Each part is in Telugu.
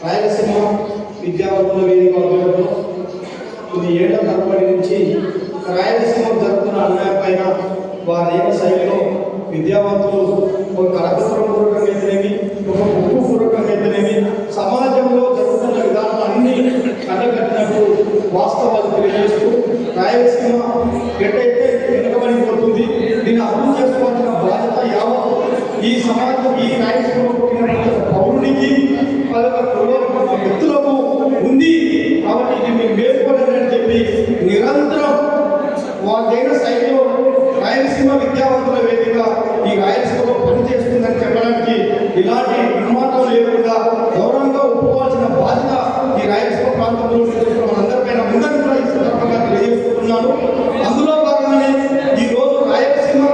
రాయలసీమ విద్యావంతుల వేదిక ఆధ్వర్యంలో కొన్ని ఏళ్ల తరబడి నుంచి రాయలసీమ జరుగుతున్న అన్యాయం పైన వారి శైలిలో విద్యావంతులు ఒక కరపత్రపూర్వకంగా అయితేనేమి, ఒక బుక్కు పూర్వకంగా అయితేనేమి సమాజంలో జరుగుతున్న విధానం అన్ని కండగట్టినట్టు వాస్తవాలు తెలియజేస్తూ రాయలసీమ ఎట్టయితే వెనుకబడిపోతుంది, దీన్ని అభివృద్ధి చేసుకోవాల్సిన బాధ్యత యావత్ ఈ సమాజం ఈ రాయలసీమ పుట్టిన పౌరునికి వ్యక్తులకు ఉంది. కాబట్టి ఇది మీరు మేల్కోలేదని చెప్పి నిరంతరం వాళ్ళైన శైలిలో రాయలసీమ విద్యావంతుల వేదిక ఈ రాయలసీమలో పనిచేస్తుందని చెప్పడానికి ఇలాంటి నిర్మాణం లేకుండా గౌరవంగా ఒప్పుకోవాల్సిన బాధ్యత ఈ రాయలసీమ ప్రాంతంలో మనందరిపైన ఉందని కూడా ఈ సందర్భంగా తెలియజేస్తున్నాను. అందులో భాగంగానే ఈరోజు రాయలసీమ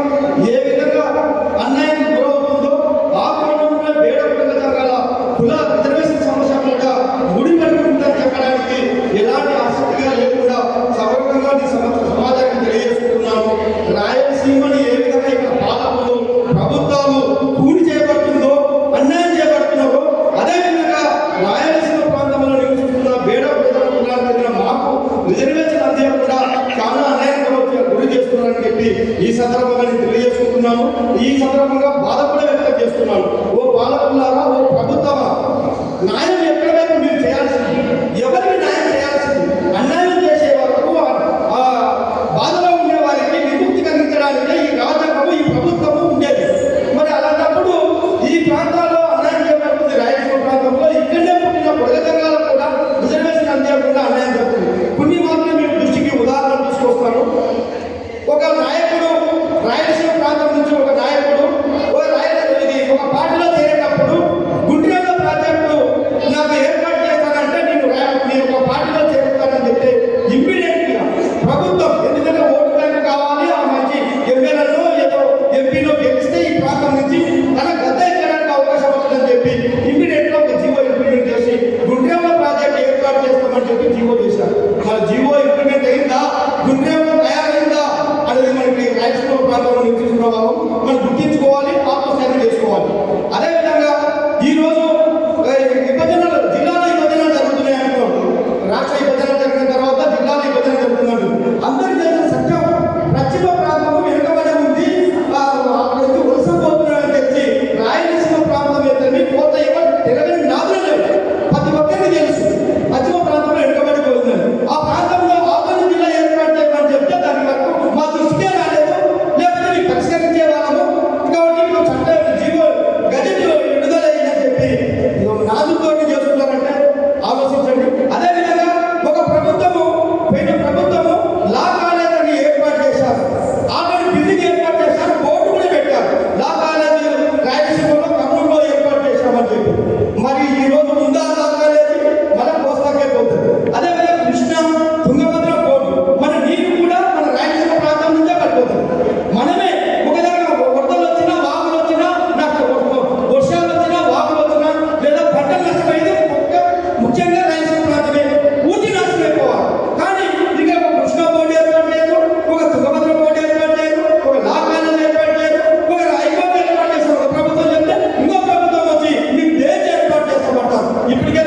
ఏ విధంగా అన్యాయం గురవుతుందో ఆ క్రమంలో వేడొక్కగా జరగాల కుల రిజర్వేషన్ సమస్య కూడా ముడిపడుతుందని చెప్పడానికి ఎలాంటి ఆసక్తిగా లేకుండా సమగ్రంగా ఈ సమాజానికి తెలియజేస్తున్నాను. రాయలసీమని ఏ విధంగా ఇక్కడ పాలకులు ప్రభుత్వాలు కూడి చేయబడుతుందో అన్యాయం చేయబడుతున్నారో అదేవిధంగా రాయలసీమ ప్రాంతంలో నివసిస్తున్న బేడ ప్రజల మాకు రిజర్వేషన్ అందించకుండా చాలా అన్యాయం గురి చేస్తున్నారని చెప్పి ఈ సందర్భంగా నేను తెలియజేసుకుంటున్నాను. ఈ సందర్భంగా బాధ కూడా వ్యక్తం చేస్తున్నాను. ఓ పాలకులారా, ఓ ప్రభుత్వమా, న్యాయం ఎక్కడ వైపు మీరు చేయాల్సింది, ఎవరికి న్యాయం చేయాల్సింది? అన్యాయం చేసే వరకు బాధలో ఉండే వారికి విముక్తి కలిగించడానికి ఈ రాజ్యాంగము ఈ ప్రభుత్వము ఉండేది. మరి అలాంటప్పుడు ఈ ప్రాంతాల్లో అన్యాయం చేయబడుతుంది. రాయలసీమ ప్రాంతంలో ఇక్కడే పుట్టిన ప్రజలకు కూడా రిజర్వేషన్ అందించకుండా అన్యాయం జరుగుతుంది. కొన్ని మాత్రం మేము దృష్టికి ఉదాహరణ తీసుకొస్తాను. ఒక నాయకుడు రాయలసీమ ప్రాంతం నుంచి ఒక నాయకుడు ఒక పార్టీలో చేరేటప్పుడు గుండ్రేలో ప్రాజెక్టు నాకు ఏర్పాటు చేస్తానంటే నేను ఒక పార్టీలో చేరుతానని చెప్తే ఇమ్మీడియట్గా ప్రభుత్వం, ఎందుకంటే ఓటు బ్యాంకు కావాలి, ఆ మంచి ఎమ్మెల్యేలో ఏదో ఎంపీలో గెలిస్తే ఈ ప్రాంతం నుంచి తన గద్ద ఎక్కడానికి అవకాశం ఉంటుందని చెప్పి ఇమ్మీడియట్గా ఒక జీవో ఇంప్లిమెంట్ చేసి గుండ్రేలో ప్రాజెక్టు ఏర్పాటు చేస్తామని చెప్పి జీవో చేశారు. మన జీవో ఇంప్లిమెంట్ అయిందా, గుండ్రేలో తయారైందా అనేది మనకి రాయలసీమ ప్రాంతంలో నివసిస్తున్న వాళ్ళు మనం గుర్తించుకోవాలి, ఆత్మస్థైర్యం చేసుకోవాలి. అదేవిధంగా ఈరోజు విభజనలు, జిల్లాల విభజన జరుగుతున్నాయి అనుకోండి. రాష్ట్ర విభజన జరిగిన తర్వాత జిల్లాల విభజన జరుగుతున్నాడు. అందరికీ తెలిసిన సత్యం, పశ్చిమ ప్రాంతము వెనుకబడి ఉంది, అక్కడికి వలస పోతున్నారని తెచ్చి రాయలసీమ ప్రాంతం అయితే కోత ఎవరు తెలవని నాదులు లేవు. ప్రతి ఒక్కరికి తెలుసు పశ్చిమ ప్రాంతంలో వెనుకబడిపోతుందని. ఆ ప్రాంతంలో ఆదరణ జిల్లా ఏర్పాటు చేయమని చెప్తే దాని వరకు మా దృష్టికే రాలేదు, లేకపోతే మీకు పరిష్కరించే వాళ్ళము. కాబట్టి ఇప్పుడు చట్ట జీవో గజెట్ విడుదల అయిందని చెప్పి నాదులతో చేస్తున్నారంటే ఆలోచించండి. అదేవిధంగా ఒక ప్రభుత్వము లా కాలేజ్ అని ఏర్పాటు చేశారు, ఆల్రెడీ బిల్డింగ్ ఏర్పాటు చేశారు, బోర్డు కూడా పెట్టారు. లా కాలేజ్ రాయలసీమలో కర్నూలులో ఏర్పాటు చేశామని చెప్పి. మరి ఈ రోజు ఉందా లా కాలేజ్? మన కోస్తాకే పోతుంది. అదేవిధంగా కృష్ణా తుంగభద్ర బోర్డు, మన నీరు కూడా మన రాయలసీమ ప్రాంతం నుంచే పడిపోతుంది. మనమే ఒకదాకా వరదలు వచ్చినా, వాగులు వచ్చినా, వర్షాలు వచ్చినా, వాగులు వచ్చినా, లేదా పంటలు నష్టమైంది ముఖ్యంగా రాయలసీమ ప్రాంతమే పూర్తి నాశనం అయిపోవాలి. కానీ ఇక ఒక కృష్ణా బోర్డు ఏర్పాటు చేయరు, ఒక తుంగభద్ర బోర్డు ఏర్పాటు చేయరు, ఒక లా కాలేజ్ ఏర్పాటు చేయరు, ఒక హైకోర్టు ఏర్పాటు చేస్తారు. ఒక ప్రభుత్వం చెప్తే ఇంకో ప్రభుత్వం వచ్చి మీకు దేశ ఏర్పాటు చేస్తామంటారు. ఇప్పటికే